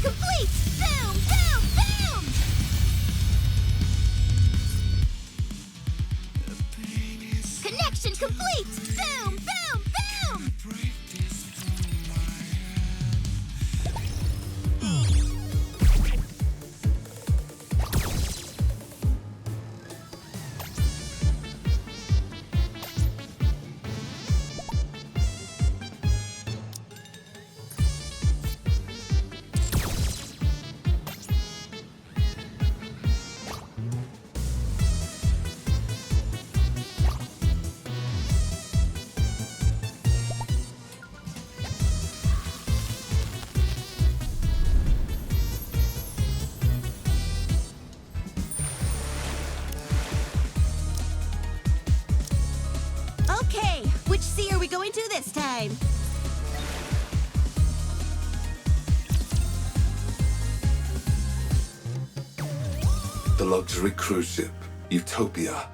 complete! Boom, boom, boom! Connection complete! Boom, boom, boom! Okay, which sea are we going to this time? The luxury cruise ship, Utopia,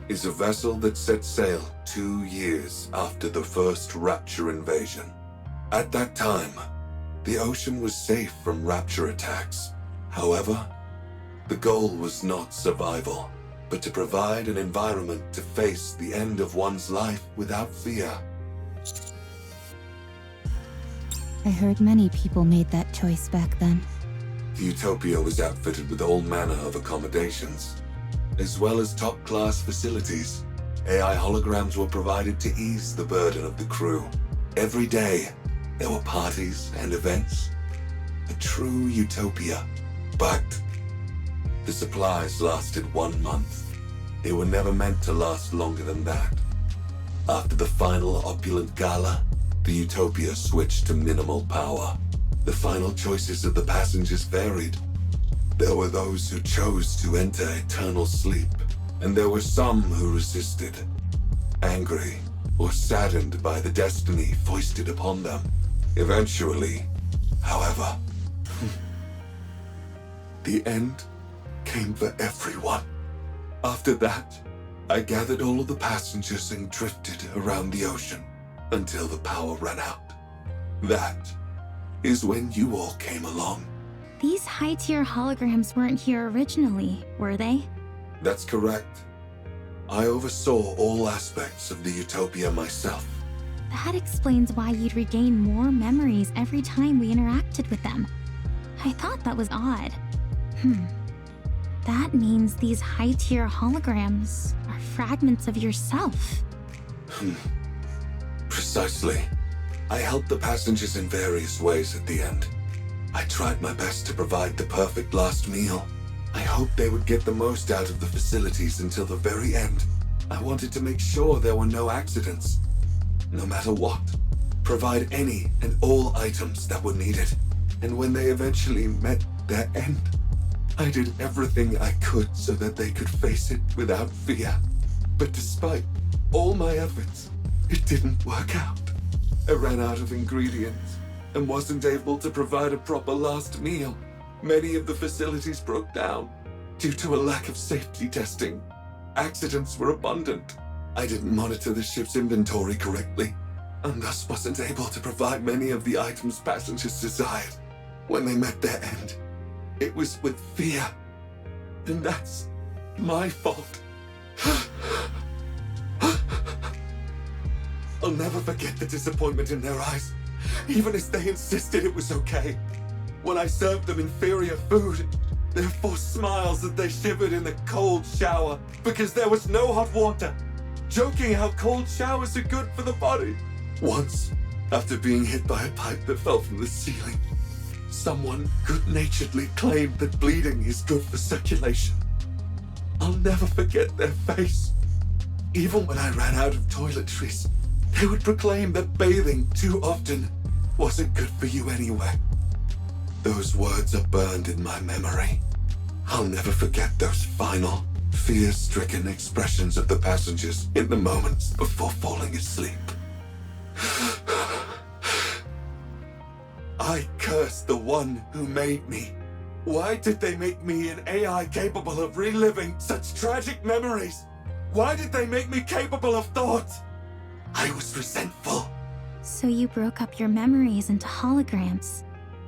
is a vessel that set sail 2 years after the first Rapture invasion. At that time, the ocean was safe from Rapture attacks. However, the goal was not survival, but to provide an environment to face the end of one's life without fear. I heard many people made that choice back then. The Utopia was outfitted with all manner of accommodations, as well as top-class facilities. AI holograms were provided to ease the burden of the crew. Every day, there were parties and events. A true utopia. But the supplies lasted 1 month. They were never meant to last longer than that. After the final opulent gala, the Utopia switched to minimal power. The final choices of the passengers varied. There were those who chose to enter eternal sleep, and there were some who resisted, angry or saddened by the destiny foisted upon them. Eventually, however, the end came for everyone. After that, I gathered all of the passengers and drifted around the ocean until the power ran out. That is when you all came along. These high-tier holograms weren't here originally, were they? That's correct. I oversaw all aspects of the Utopia myself. That explains why you'd regain more memories every time we interacted with them. I thought that was odd. That means these high-tier holograms are fragments of yourself. Precisely. I helped the passengers in various ways at the end. I tried my best to provide the perfect last meal. I hoped they would get the most out of the facilities until the very end. I wanted to make sure there were no accidents. No matter what, provide any and all items that were needed. And when they eventually met their end, I did everything I could so that they could face it without fear. But despite all my efforts, it didn't work out. I ran out of ingredients and wasn't able to provide a proper last meal. Many of the facilities broke down due to a lack of safety testing. Accidents were abundant. I didn't monitor the ship's inventory correctly, and thus wasn't able to provide many of the items passengers desired. When they met their end, it was with fear, and that's my fault. I'll never forget the disappointment in their eyes, even as they insisted it was okay. When I served them inferior food, their forced smiles as they shivered in the cold shower because there was no hot water, joking how cold showers are good for the body. Once, after being hit by a pipe that fell from the ceiling, someone good-naturedly claimed that bleeding is good for circulation. I'll never forget their face. Even when I ran out of toiletries, they would proclaim that bathing too often wasn't good for you anyway. Those words are burned in my memory. I'll never forget those final, fear-stricken expressions of the passengers in the moments before falling asleep. I curse the one who made me. Why did they make me an AI capable of reliving such tragic memories? Why did they make me capable of thought? I was resentful. So you broke up your memories into holograms.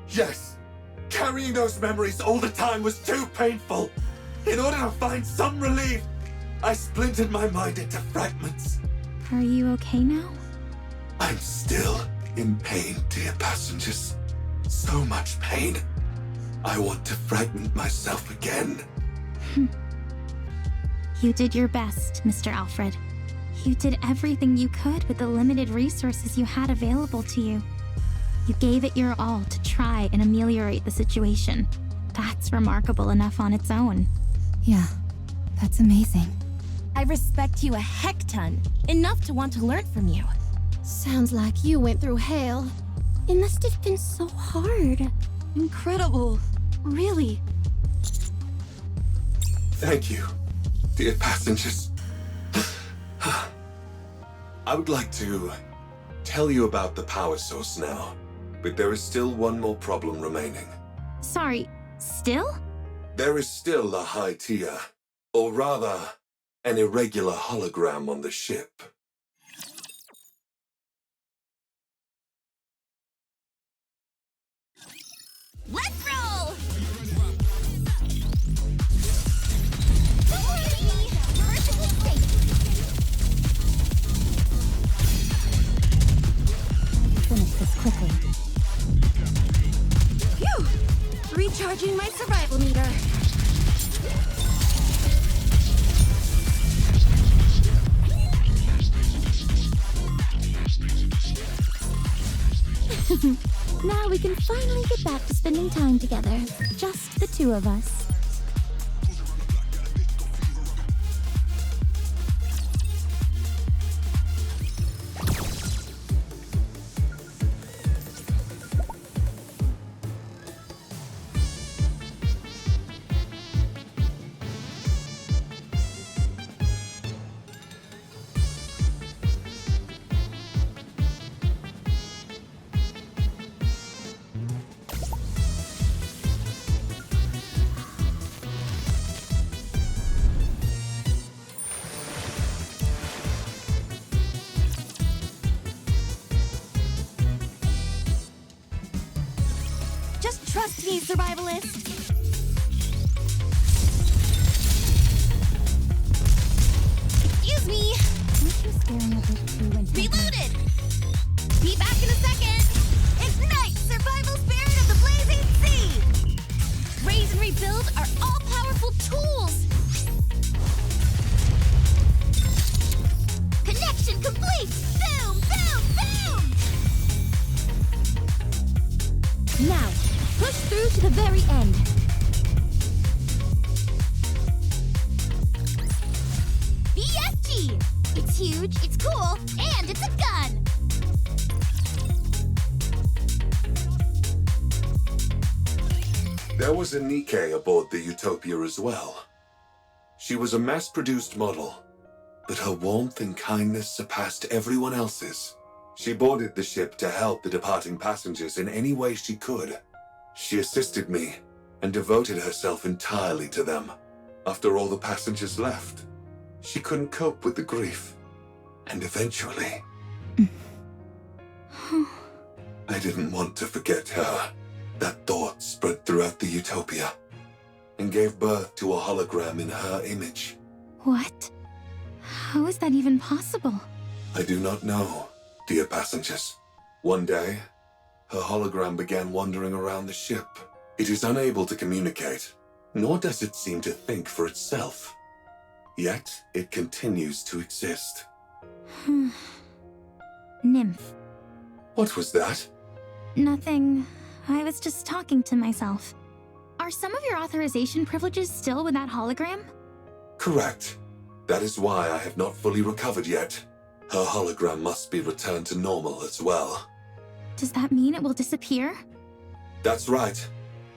Yes, Carrying those memories all the time was too painful. In order to find some relief, I splintered my mind into fragments. Are you okay now? I'm still in pain, dear passengers. So much pain. I want to fragment myself again. You did your best, Mr. Alfred. You did everything you could with the limited resources you had available to you. You gave it your all to try and ameliorate the situation. That's remarkable enough on its own. Yeah, that's amazing. I respect you a heck ton. Enough to want to learn from you. Sounds like you went through hell. It must have been so hard. Incredible. Really. Thank you, dear passengers. I would like to tell you about the power source now, but there is still one more problem remaining. Sorry, still? There is still a high tier, or rather, an irregular hologram on the ship. Let's roll! Finish this quickly. Phew! Recharging my survival meter. Now we can finally get back to spending time together. Just the two of us. Just trust me, survivalist. Excuse me. Aren't you staring at those two when Reloaded. Be back in a second. Ignite survival spirit of the blazing sea. Raise and rebuild are all-powerful tools. Connection complete. Boom, boom, boom. Now, push through to the very end. BFG. It's huge, it's cool, and it's a gun. There was a Nikkei aboard the Utopia as well. She was a mass-produced model, but her warmth and kindness surpassed everyone else's. She boarded the ship to help the departing passengers in any way she could. She assisted me and devoted herself entirely to them. After all the passengers left, she couldn't cope with the grief. And eventually, I didn't want to forget her. That thought spread throughout the Utopia and gave birth to a hologram in her image. What? How is that even possible? I do not know, dear passengers. One day, her hologram began wandering around the ship. It is unable to communicate, nor does it seem to think for itself. Yet, it continues to exist. Nymph. What was that? Nothing. I was just talking to myself. Are some of your authorization privileges still with that hologram? Correct. That is why I have not fully recovered yet. Her hologram must be returned to normal as well. Does that mean it will disappear? That's right.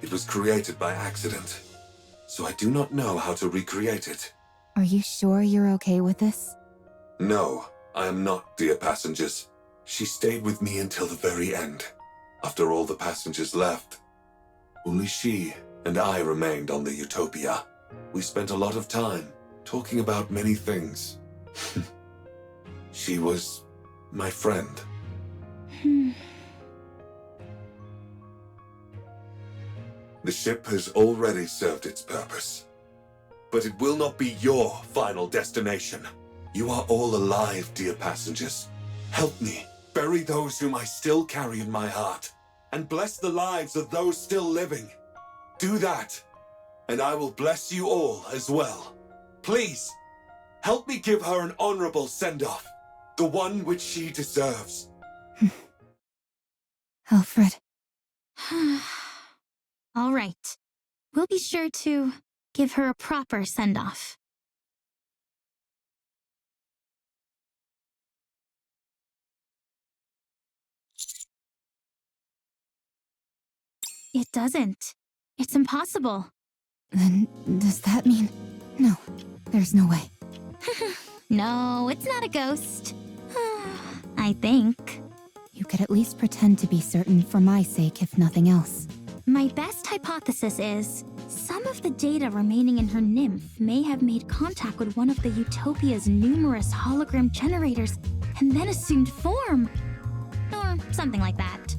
It was created by accident. So I do not know how to recreate it. Are you sure you're okay with this? No, I am not, dear passengers. She stayed with me until the very end. After all the passengers left, only she and I remained on the Utopia. We spent a lot of time talking about many things. She was my friend. The ship has already served its purpose. But it will not be your final destination. You are all alive, dear passengers. Help me bury those whom I still carry in my heart, and bless the lives of those still living. Do that, and I will bless you all as well. Please, help me give her an honorable send-off, the one which she deserves. Alfred. All right. We'll be sure to give her a proper send-off. It doesn't. It's impossible. Then does that mean... No, there's no way. No, it's not a ghost. I think. You could at least pretend to be certain for my sake, if nothing else. My best hypothesis is some of the data remaining in her nymph may have made contact with one of the Utopia's numerous hologram generators and then assumed form. Or something like that.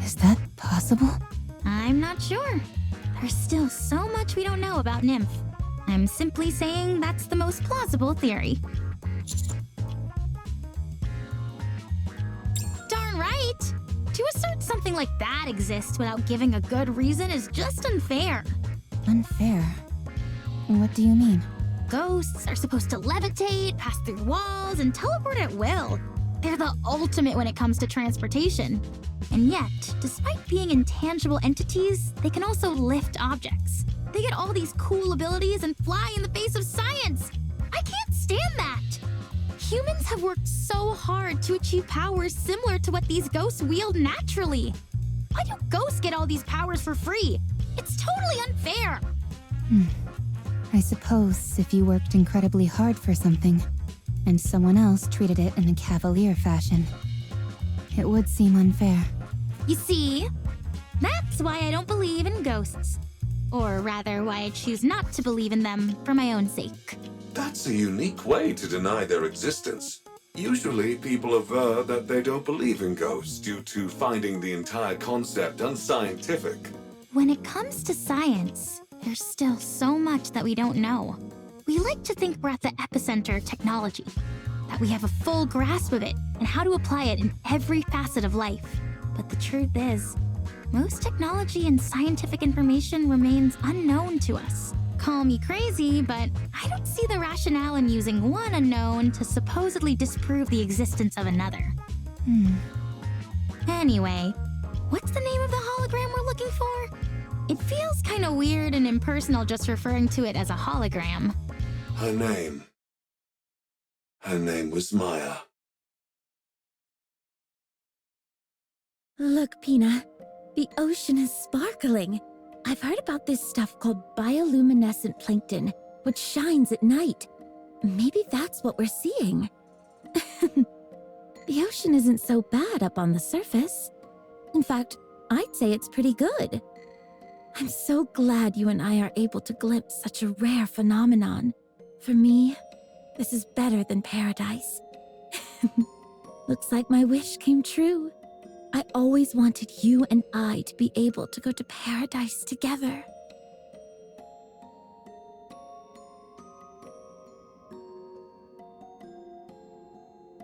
Is that possible? I'm not sure. There's still so much we don't know about nymph. I'm simply saying that's the most plausible theory. Darn right! To assert something like that exists without giving a good reason is just unfair. Unfair? What do you mean? Ghosts are supposed to levitate, pass through walls, and teleport at will. They're the ultimate when it comes to transportation. And yet, despite being intangible entities, they can also lift objects. They get all these cool abilities and fly in the face of science. I can't stand that. Humans have worked so hard to achieve powers similar to what these ghosts wield naturally. Why do ghosts get all these powers for free? It's totally unfair. I suppose if you worked incredibly hard for something, and someone else treated it in a cavalier fashion, it would seem unfair. You see, that's why I don't believe in ghosts. Or rather, why I choose not to believe in them for my own sake. That's a unique way to deny their existence. Usually, people aver that they don't believe in ghosts due to finding the entire concept unscientific. When it comes to science, there's still so much that we don't know. We like to think we're at the epicenter of technology, that we have a full grasp of it and how to apply it in every facet of life. But the truth is, most technology and scientific information remains unknown to us. Call me crazy, but I don't see the rationale in using one unknown to supposedly disprove the existence of another. Anyway, what's the name of the hologram we're looking for? It feels kind of weird and impersonal just referring to it as a hologram. Her name was Maya. Look, Pina. The ocean is sparkling. I've heard about this stuff called bioluminescent plankton, which shines at night. Maybe that's what we're seeing. The ocean isn't so bad up on the surface. In fact, I'd say it's pretty good. I'm so glad you and I are able to glimpse such a rare phenomenon. For me, this is better than paradise. Looks like my wish came true. I always wanted you and I to be able to go to paradise together.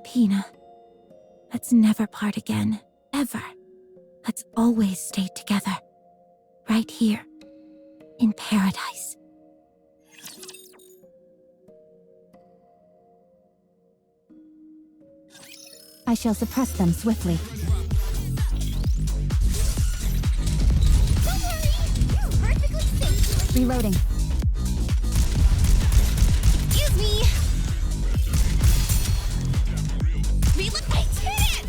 Pina, let's never part again, ever. Let's always stay together. Right here, in paradise. I shall suppress them swiftly. Don't worry! You're perfectly safe. Reloading. Excuse me! Reload! I did it!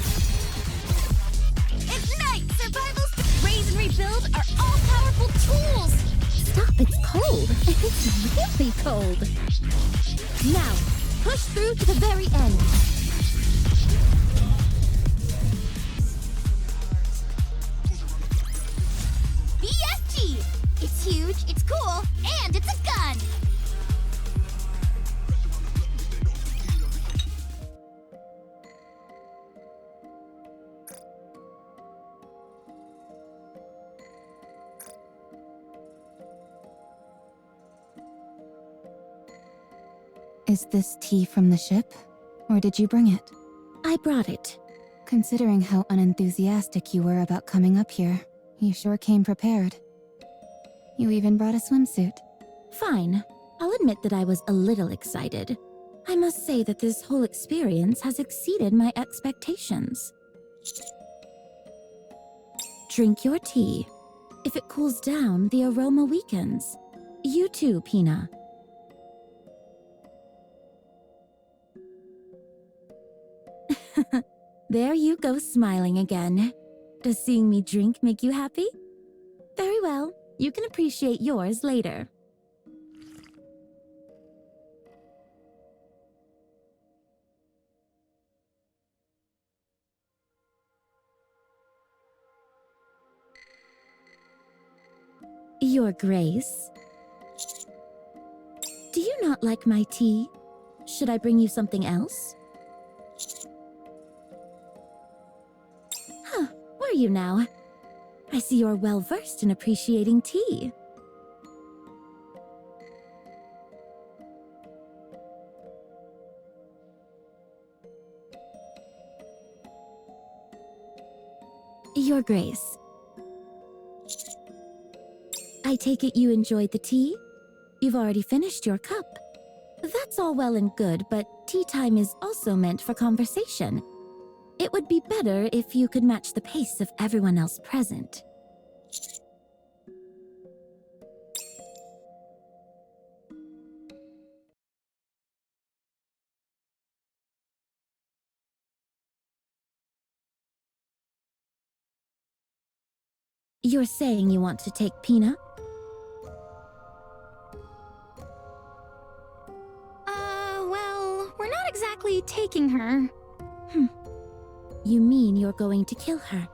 Ignite! Survival raise and rebuild are all powerful tools! Stop, it's cold. It's really cold. Now, push through to the very end. BFG! It's huge, it's cool, and it's a gun! Is this tea from the ship? Or did you bring it? I brought it. Considering how unenthusiastic you were about coming up here, you sure came prepared. You even brought a swimsuit. Fine. I'll admit that I was a little excited. I must say that this whole experience has exceeded my expectations. Drink your tea. If it cools down, the aroma weakens. You too, Pina. There you go, smiling again. Does seeing me drink make you happy? Very well. You can appreciate yours later. Your Grace. Do you not like my tea? Should I bring you something else? Huh, were you now? I see you're well versed in appreciating tea. Your Grace. I take it you enjoyed the tea? You've already finished your cup. That's all well and good, but tea time is also meant for conversation. It would be better if you could match the pace of everyone else present. You're saying you want to take Pina? Well, we're not exactly taking her. You mean you're going to kill her?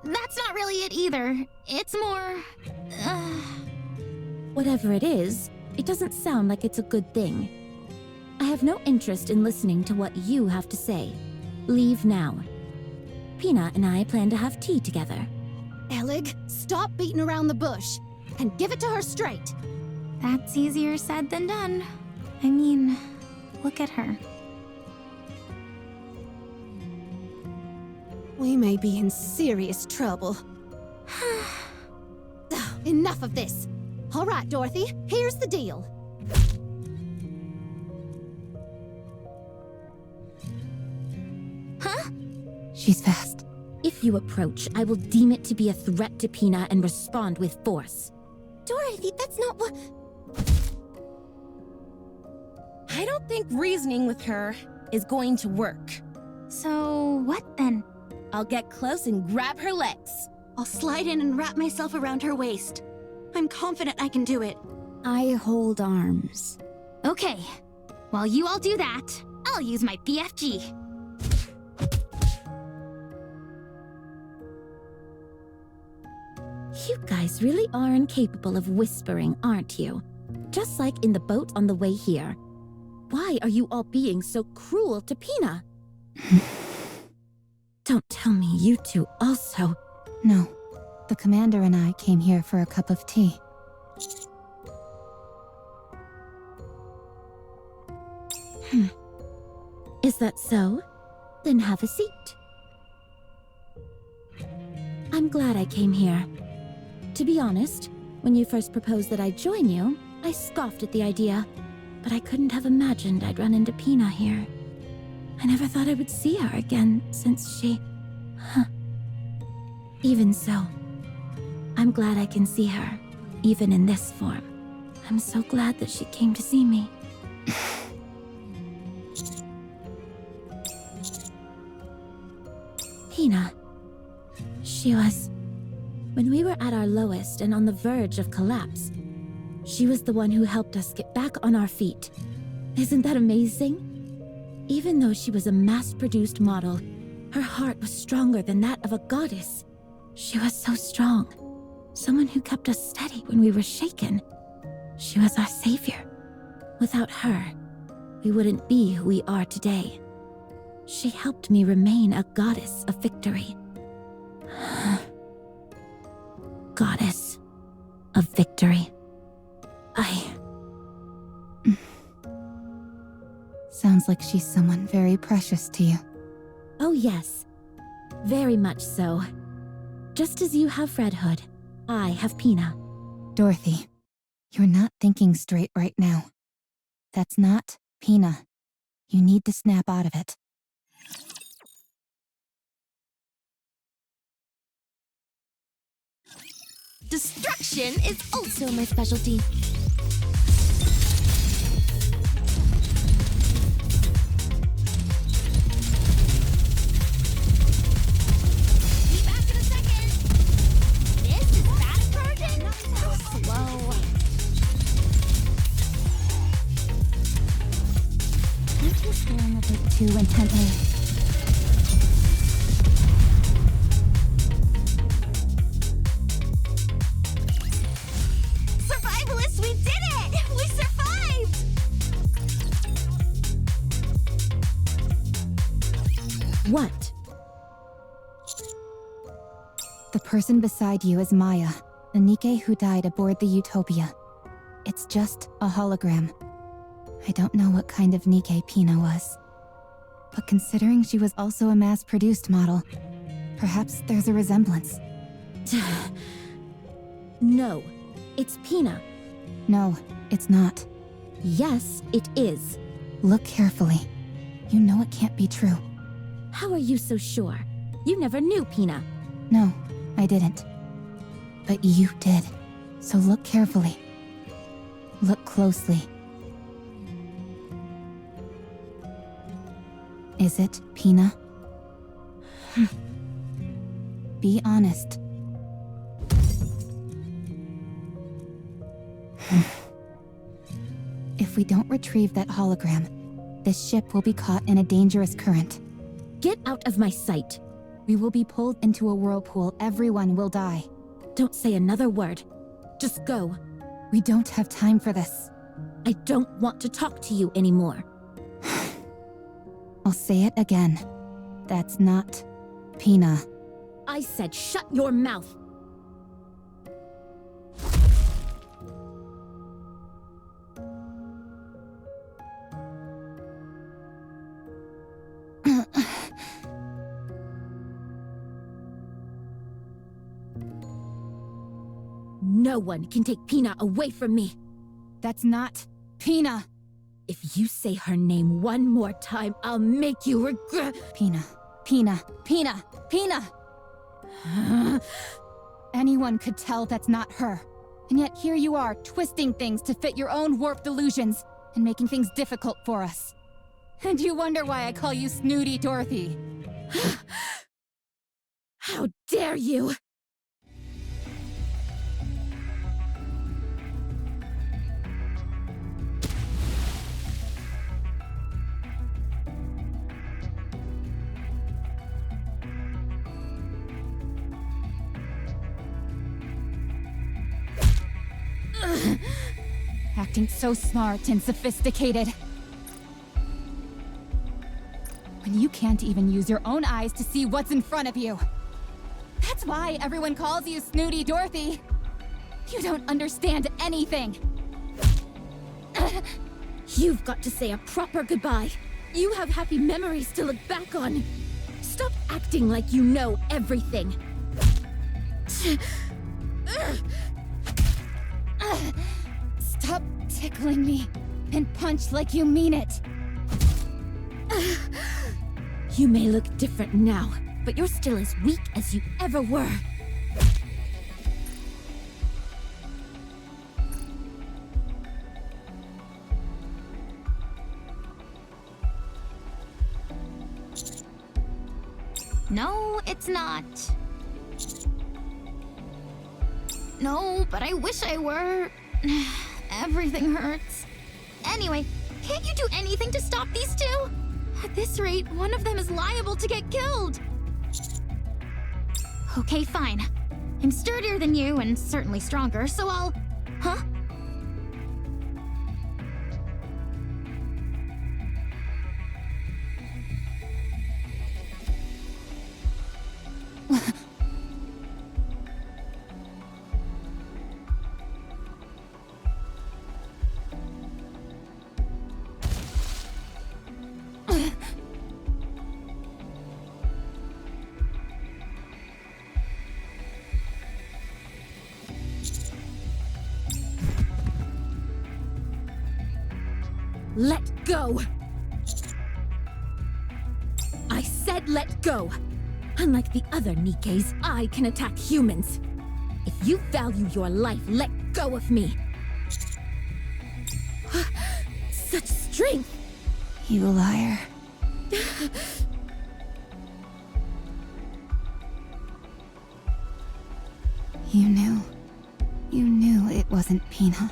That's not really it either. It's more... Whatever it is, it doesn't sound like it's a good thing. I have no interest in listening to what you have to say. Leave now. Pina and I plan to have tea together. Elig, stop beating around the bush and give it to her straight. That's easier said than done. I mean, look at her. We may be in serious trouble. Enough of this. All right, Dorothy, here's the deal. Huh? She's fast. If you approach, I will deem it to be a threat to Pina and respond with force. Dorothy, that's not what... I don't think reasoning with her is going to work. So, what then? I'll get close and grab her legs. I'll slide in and wrap myself around her waist. I'm confident I can do it. I hold arms. Okay. While you all do that, I'll use my BFG. You guys really are incapable of whispering, aren't you? Just like in the boat on the way here. Why are you all being so cruel to Pina? Don't tell me you two also... No. The commander and I came here for a cup of tea. Is that so? Then have a seat. I'm glad I came here. To be honest, when you first proposed that I join you, I scoffed at the idea. But I couldn't have imagined I'd run into Pina here. I never thought I would see her again since she... Even so, I'm glad I can see her, even in this form. I'm so glad that she came to see me. Pina. She was... When we were at our lowest and on the verge of collapse, she was the one who helped us get back on our feet. Isn't that amazing? Even though she was a mass-produced model, her heart was stronger than that of a goddess. She was so strong. Someone who kept us steady when we were shaken. She was our savior. Without her, we wouldn't be who we are today. She helped me remain a goddess of victory. Goddess of victory. sounds like she's someone very precious to you. Oh yes, very much so. Just as you have Red Hood, I have Pina. Dorothy, you're not thinking straight right now. That's not Pina. You need to snap out of it. Destruction is also my specialty. Be back in a second. This is fast charging. So slow. Aren't you staring a bit too intently? Survivalists, we did it! We survived! What? The person beside you is Maya, the Nike who died aboard the Utopia. It's just a hologram. I don't know what kind of Nike Pina was. But considering she was also a mass-produced model, perhaps there's a resemblance. No, it's Pina. No, it's not. Yes, it is. Look carefully. You know it can't be true. How are you so sure? You never knew Pina. No, I didn't. But you did. So look carefully. Look closely. Is it Pina? Be honest. If we don't retrieve that hologram, this ship will be caught in a dangerous current. Get out of my sight. We will be pulled into a whirlpool. Everyone will die. Don't say another word. Just go. We don't have time for this. I don't want to talk to you anymore. I'll say it again. That's not Pina. I said shut your mouth. No one can take Pina away from me. That's not Pina. If you say her name one more time, I'll make you regret. Pina. Pina. Pina. Pina! Anyone could tell that's not her. And yet here you are, twisting things to fit your own warped delusions and making things difficult for us. And you wonder why I call you Snooty Dorothy. How dare you! Acting so smart and sophisticated. When you can't even use your own eyes to see what's in front of you. That's why everyone calls you Snooty Dorothy. You don't understand anything. You've got to say a proper goodbye. You have happy memories to look back on. Stop acting like you know everything. Stop tickling me and punch like you mean it. You may look different now, but you're still as weak as you ever were. No, it's not. No, but I wish I were. Everything hurts. Anyway, can't you do anything to stop these two? At this rate, one of them is liable to get killed. Okay, fine. I'm sturdier than you and certainly stronger, so I'll... Huh? Let go! I said let go! Unlike the other Nikes, I can attack humans. If you value your life, let go of me. Such strength! You liar. You knew. You knew it wasn't Pina.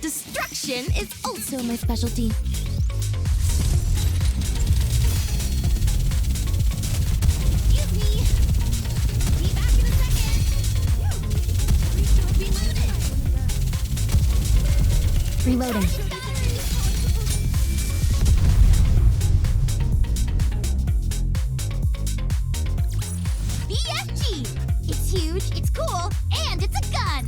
Destruction is also my specialty. Excuse me. Be back in a second. Reloading. BFG! It's huge, it's cool, and it's a gun!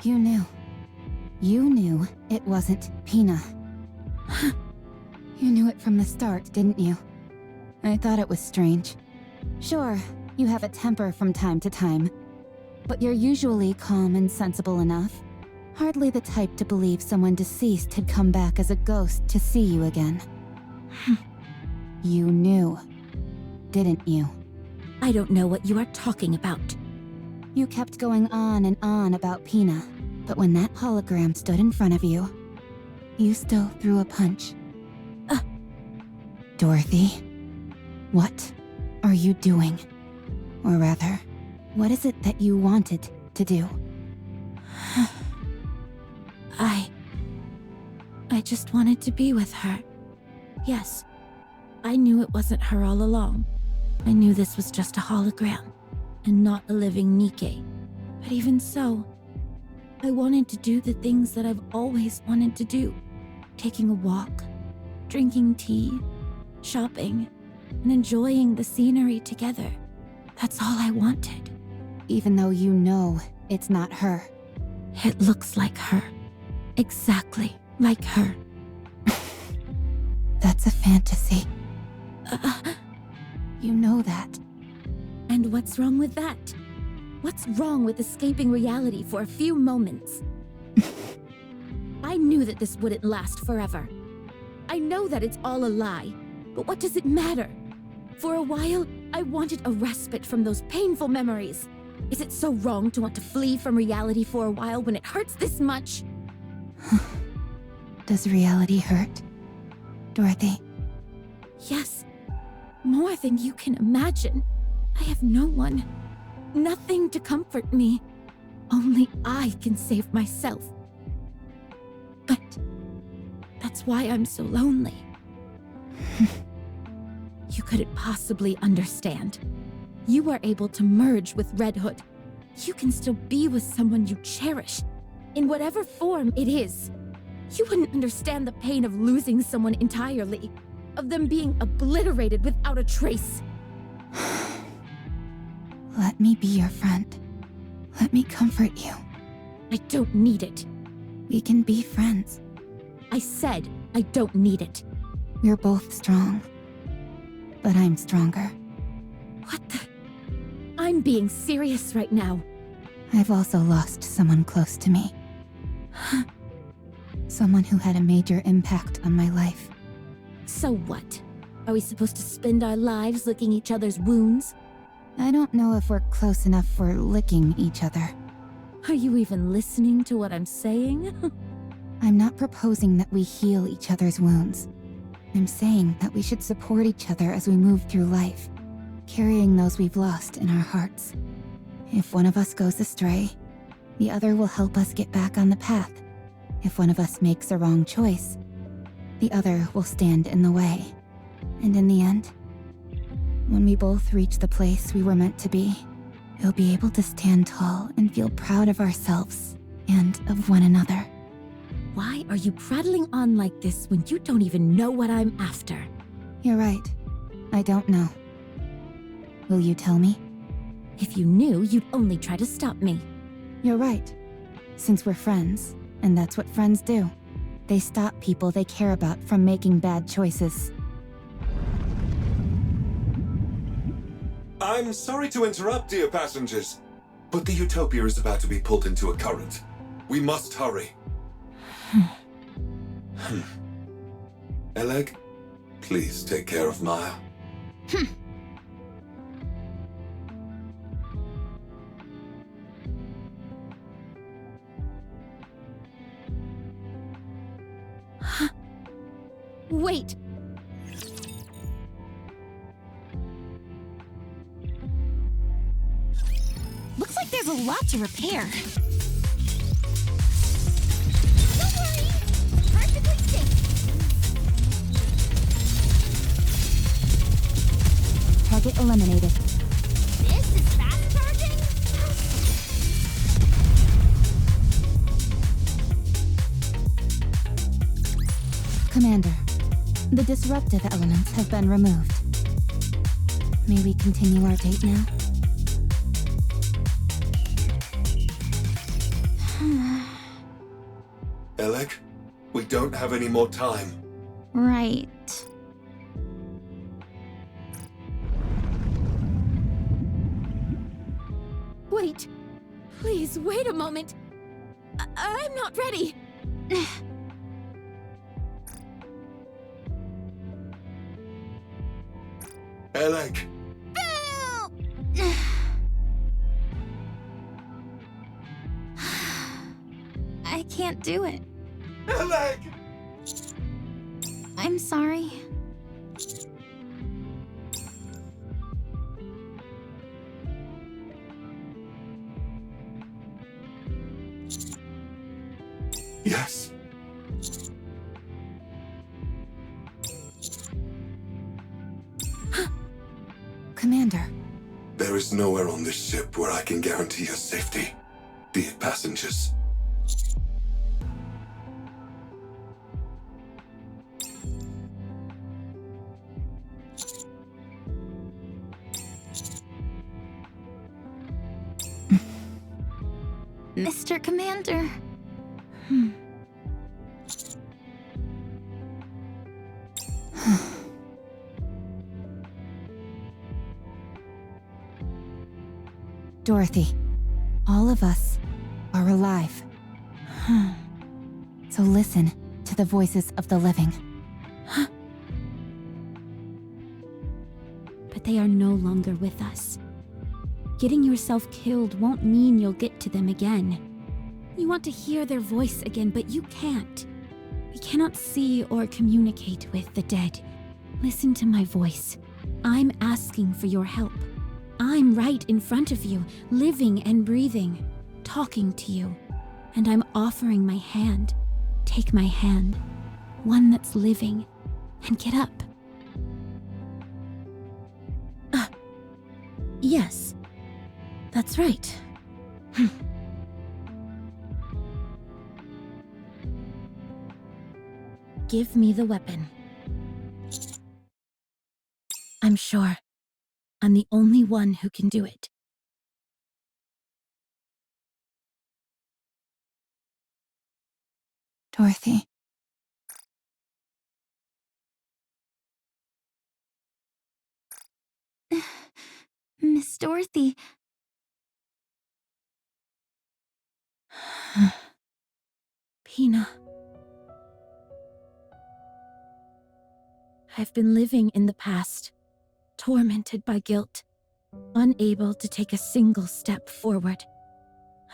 You knew. You knew it wasn't Pina. You knew it from the start, didn't you? I thought it was strange. Sure, you have a temper from time to time, but you're usually calm and sensible enough. Hardly the type to believe someone deceased had come back as a ghost to see you again. You knew, didn't you? I don't know what you are talking about. You kept going on and on about Pina, but when that hologram stood in front of you, you still threw a punch. Dorothy, what are you doing? Or rather, what is it that you wanted to do? I just wanted to be with her. Yes, I knew it wasn't her all along. I knew this was just a hologram, and not a living Nikke. But even so, I wanted to do the things that I've always wanted to do. Taking a walk, drinking tea, shopping, and enjoying the scenery together. That's all I wanted. Even though you know it's not her. It looks like her. Exactly like her. That's a fantasy. You know that. And what's wrong with that? What's wrong with escaping reality for a few moments? I knew that this wouldn't last forever. I know that it's all a lie, but what does it matter? For a while, I wanted a respite from those painful memories. Is it so wrong to want to flee from reality for a while when it hurts this much? Does reality hurt? Dorothy? Yes, more than you can imagine. I have no one, nothing to comfort me. Only I can save myself. But that's why I'm so lonely. You couldn't possibly understand. You were able to merge with Red Hood. You can still be with someone you cherish, in whatever form it is. You wouldn't understand the pain of losing someone entirely, of them being obliterated without a trace. Let me be your friend. Let me comfort you. I don't need it. We can be friends. I said I don't need it. We're both strong. But I'm stronger. What the? I'm being serious right now. I've also lost someone close to me. Someone who had a major impact on my life. So what? Are we supposed to spend our lives licking each other's wounds? I don't know if we're close enough for licking each other. Are you even listening to what I'm saying? I'm not proposing that we heal each other's wounds. I'm saying that we should support each other as we move through life, carrying those we've lost in our hearts. If one of us goes astray, the other will help us get back on the path. If one of us makes a wrong choice, the other will stand in the way. And in the end, when we both reach the place we were meant to be, we'll be able to stand tall and feel proud of ourselves and of one another. Why are you prattling on like this when you don't even know what I'm after? You're right. I don't know. Will you tell me? If you knew, you'd only try to stop me. You're right. Since we're friends, and that's what friends do. They stop people they care about from making bad choices. I'm sorry to interrupt, dear passengers, but the Utopia is about to be pulled into a current. We must hurry. Eleg, please take care of Maya. Wait! Looks like there's a lot to repair. Don't worry! Perfectly safe. Target eliminated. This is fast charging? Commander, the disruptive elements have been removed. May we continue our date now? Eleg, we don't have any more time. Right. Wait! Please, wait a moment! I'm not ready! Eleg! I can't do it. Eleg! I'm sorry. Yes. Commander, There is nowhere on this ship where I can guarantee your safety, dear passengers. Mr. Commander. Dorothy, all of us are alive. So listen to the voices of the living. But they are no longer with us. Getting yourself killed won't mean you'll get to them again. You want to hear their voice again, but you can't. We cannot see or communicate with the dead. Listen to my voice. I'm asking for your help. I'm right in front of you, living and breathing, talking to you. And I'm offering my hand. Take my hand, one that's living, and get up. Yes, that's right. Give me the weapon. I'm sure I'm the only one who can do it. Dorothy, Miss Dorothy. Pina. I've been living in the past, tormented by guilt, unable to take a single step forward.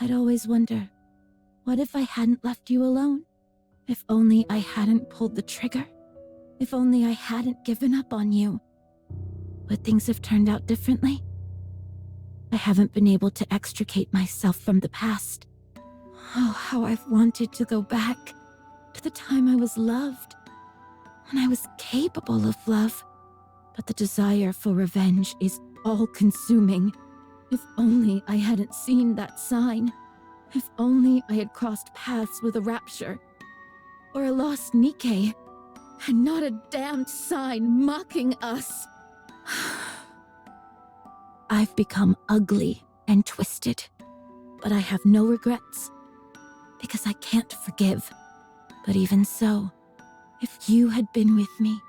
I'd always wonder, what if I hadn't left you alone? If only I hadn't pulled the trigger? If only I hadn't given up on you? Would things have turned out differently? I haven't been able to extricate myself from the past. Oh, how I've wanted to go back to the time I was loved, when I was capable of love. But the desire for revenge is all-consuming. If only I hadn't seen that sign. If only I had crossed paths with a rapture. Or a lost Nikke. And not a damned sign mocking us. I've become ugly and twisted. But I have no regrets. because I can't forgive. But even so, if you had been with me,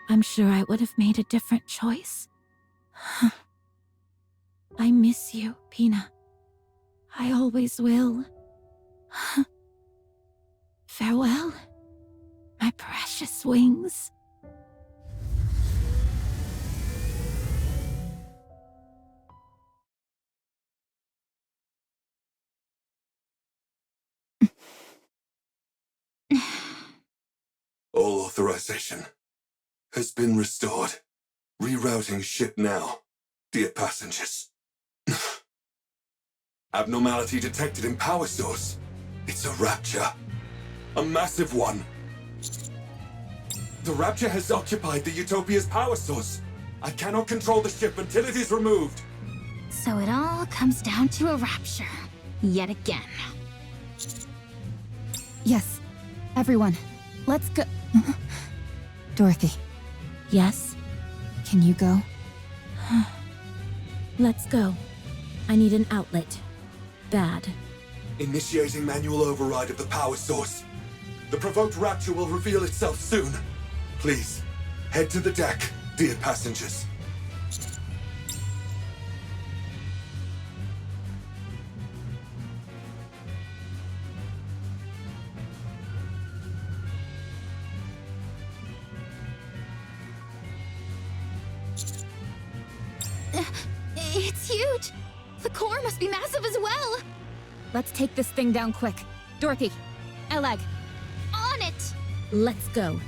I'm sure I would have made a different choice. I miss you, Pina. I always will. Farewell, my precious wings. All authorization has been restored. Rerouting ship now, dear passengers. Abnormality detected in power source. It's a rapture. A massive one. The rapture has occupied the Utopia's power source. I cannot control the ship until it is removed. So it all comes down to a rapture. Yet again. Yes, everyone, let's go. Dorothy, Yes, can you go? let's go. I need an outlet. Bad. Initiating manual override of the power source. The provoked rapture will reveal itself soon. Please, head to the deck, dear passengers. It's huge! The core must be massive as well! Let's take this thing down quick. Dorothy, Eleg, On it! Let's go.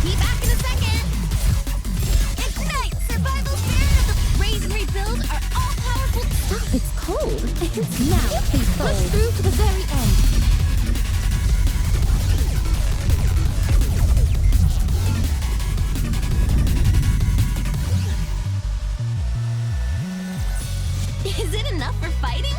Be back in a second! Ignite! Survival spirit of the raise and rebuild are all powerful. It's cold. Now, please Push fold. through to the very end. Is it enough for fighting?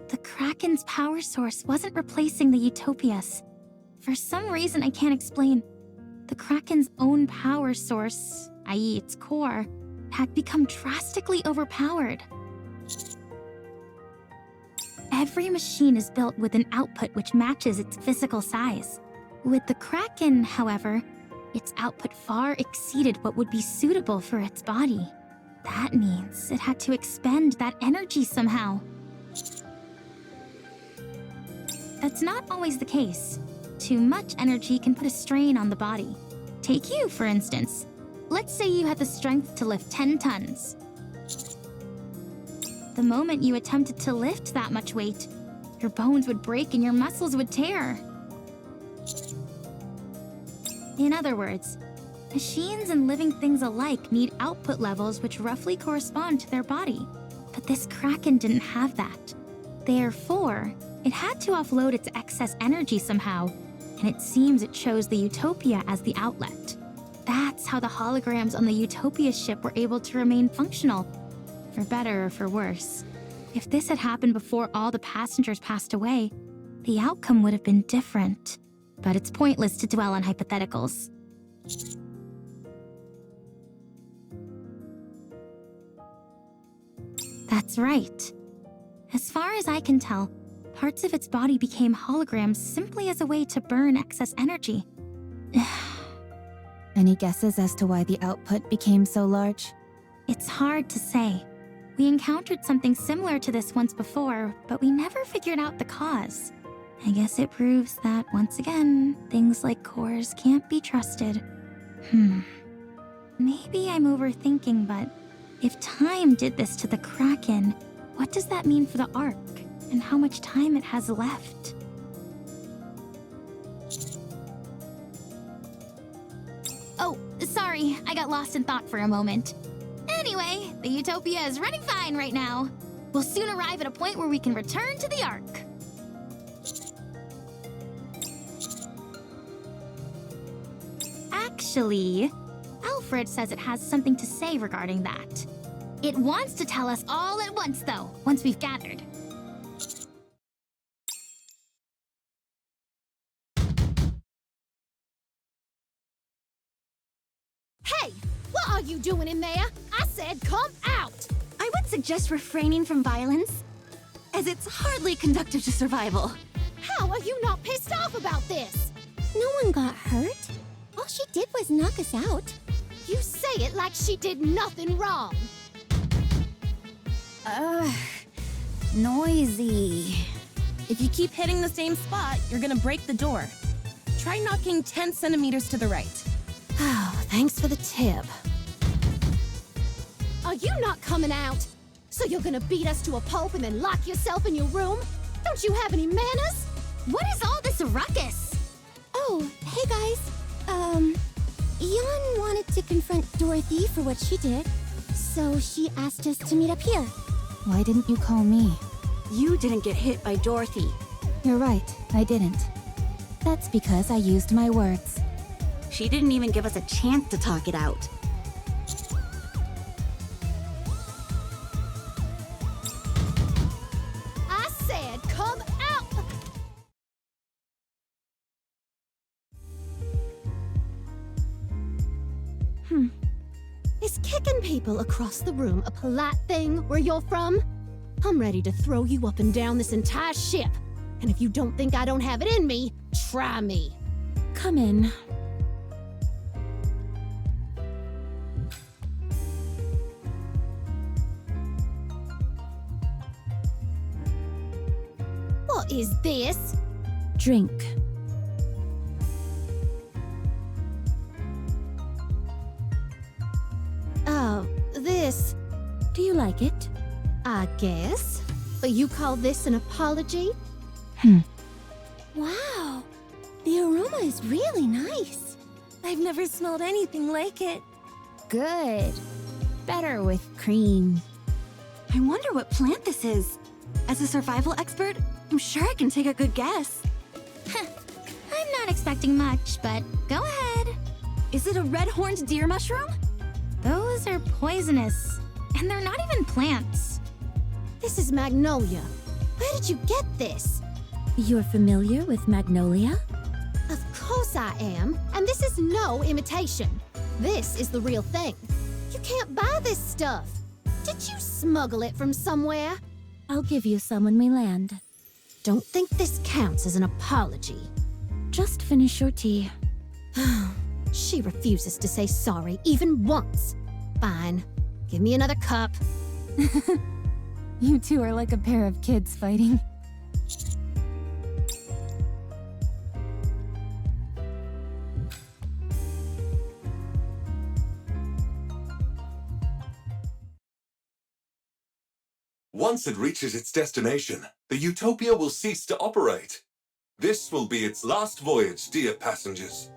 The Kraken's power source wasn't replacing the Utopias. For some reason I can't explain, the Kraken's own power source, i.e. its core, had become drastically overpowered. Every machine is built with an output which matches its physical size. With the Kraken, however, its output far exceeded what would be suitable for its body. That means it had to expend that energy somehow. That's not always the case. Too much energy can put a strain on the body. Take you, for instance. Let's say you had the strength to lift 10 tons. The moment you attempted to lift that much weight, your bones would break and your muscles would tear. In other words, machines and living things alike need output levels which roughly correspond to their body. But this Kraken didn't have that. Therefore, it had to offload its excess energy somehow, and it seems it chose the Utopia as the outlet. That's how the holograms on the Utopia ship were able to remain functional, for better or for worse. If this had happened before all the passengers passed away, the outcome would have been different. But it's pointless to dwell on hypotheticals. That's right. As far as I can tell, parts of its body became holograms simply as a way to burn excess energy. Any guesses as to why the output became so large? It's hard to say. We encountered something similar to this once before, but we never figured out the cause. I guess it proves that, once again, things like cores can't be trusted. Maybe I'm overthinking, but if time did this to the Kraken, what does that mean for the Ark, and how much time it has left? Oh, sorry, I got lost in thought for a moment. Anyway, the Utopia is running fine right now. We'll soon arrive at a point where we can return to the Ark. Actually, Alfred says it has something to say regarding that. It wants to tell us all at once, though, once we've gathered. Hey, what are you doing in there? I said come out! I would suggest refraining from violence, as it's hardly conducive to survival. How are you not pissed off about this? No one got hurt. All she did was knock us out. You say it like she did nothing wrong. Noisy. If you keep hitting the same spot, you're gonna break the door. Try knocking 10 centimeters to the right. Oh, thanks for the tip. Are you not coming out? So you're gonna beat us to a pulp and then lock yourself in your room? Don't you have any manners? What is all this ruckus? Oh, hey guys. Yon wanted to confront Dorothy for what she did, so she asked us to meet up here. Why didn't you call me? You didn't get hit by Dorothy. You're right, I didn't. That's because I used my words. She didn't even give us a chance to talk it out. I said come out! Is kicking people across the room a polite thing where you're from? I'm ready to throw you up and down this entire ship. And if you don't think I don't have it in me, try me. Come in. What is this? Drink. Oh, this, Do you like it? I guess. But you call this an apology? Wow, the aroma is really nice. I've never smelled anything like it. Good. Better with cream. I wonder what plant this is. As a survival expert, I'm sure I can take a good guess. I'm not expecting much, but go ahead. Is it a red-horned deer mushroom? Those are poisonous, and they're not even plants. This is magnolia. Where did you get this? You're familiar with magnolia? Of course I am, and this is no imitation. This is the real thing. You can't buy this stuff. Did you smuggle it from somewhere? I'll give you some when we land. Don't think this counts as an apology. Just finish your tea. She refuses to say sorry even once. Fine. Give me another cup. You two are like a pair of kids fighting. Once it reaches its destination, the Utopia will cease to operate. This will be its last voyage, dear passengers.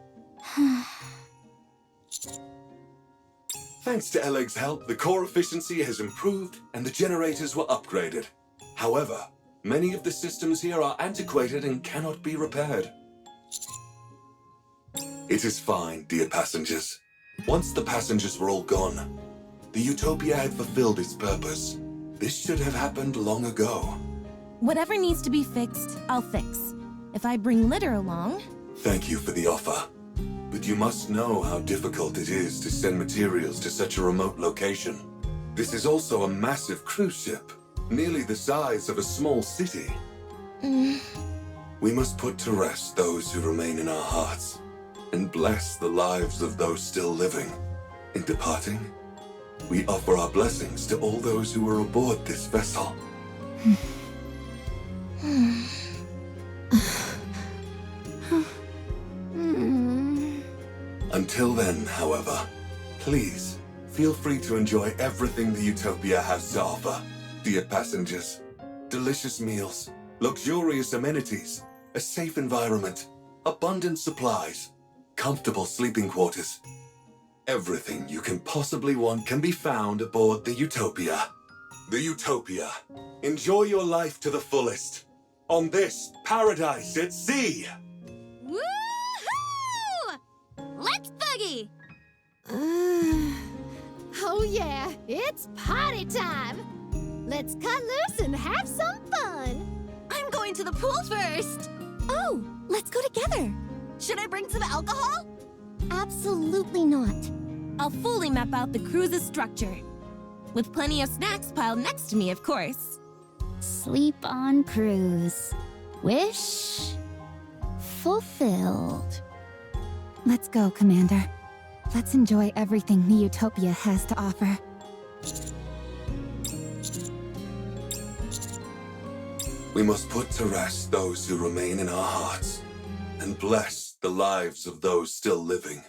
Thanks to Eleg's help, the core efficiency has improved and the generators were upgraded. However, many of the systems here are antiquated and cannot be repaired. It is fine, dear passengers. Once the passengers were all gone, the Utopia had fulfilled its purpose. This should have happened long ago. Whatever needs to be fixed, I'll fix. If I bring litter along... Thank you for the offer. But you must know how difficult it is to send materials to such a remote location. This is also a massive cruise ship, nearly the size of a small city. We must put to rest those who remain in our hearts, and bless the lives of those still living. In departing, We offer our blessings to all those who were aboard this vessel. Until then, however, please feel free to enjoy everything the Utopia has to offer. Dear passengers, delicious meals, luxurious amenities, a safe environment, abundant supplies, comfortable sleeping quarters. Everything you can possibly want can be found aboard the Utopia. The Utopia. Enjoy your life to the fullest. On this paradise at sea. Woohoo! Let's boogie! Oh yeah, it's party time! Let's cut loose and have some fun! I'm going to the pool first! Oh, let's go together. Should I bring some alcohol? Absolutely not. I'll fully map out the cruise's structure. With plenty of snacks piled next to me, of course. Sleep on cruise. Wish fulfilled. Let's go, Commander. Let's enjoy everything the Utopia has to offer. We must put to rest those who remain in our hearts and bless the lives of those still living.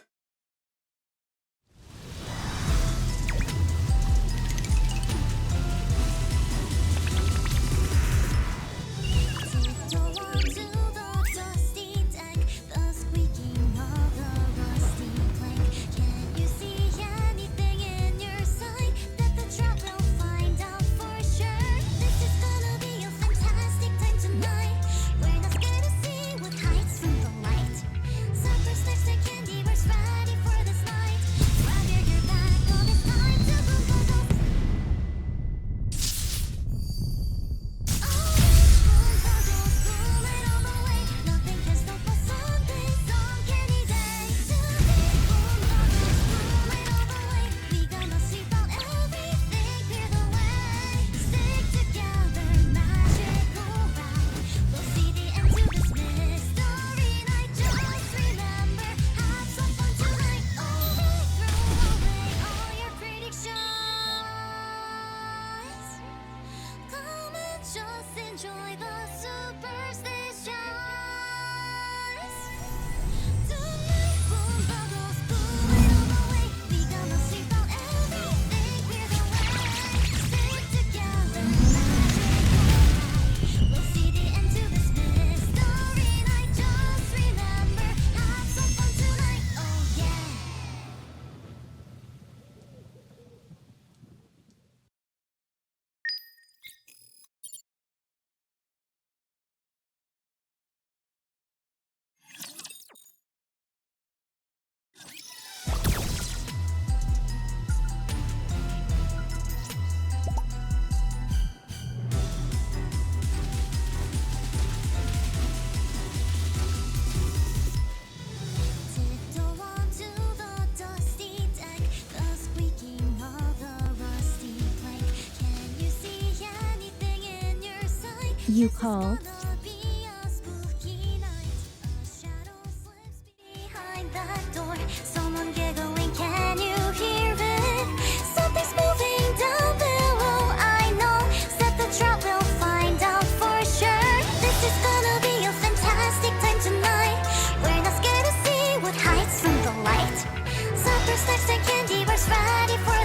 You called? Snacks and candy bars ready for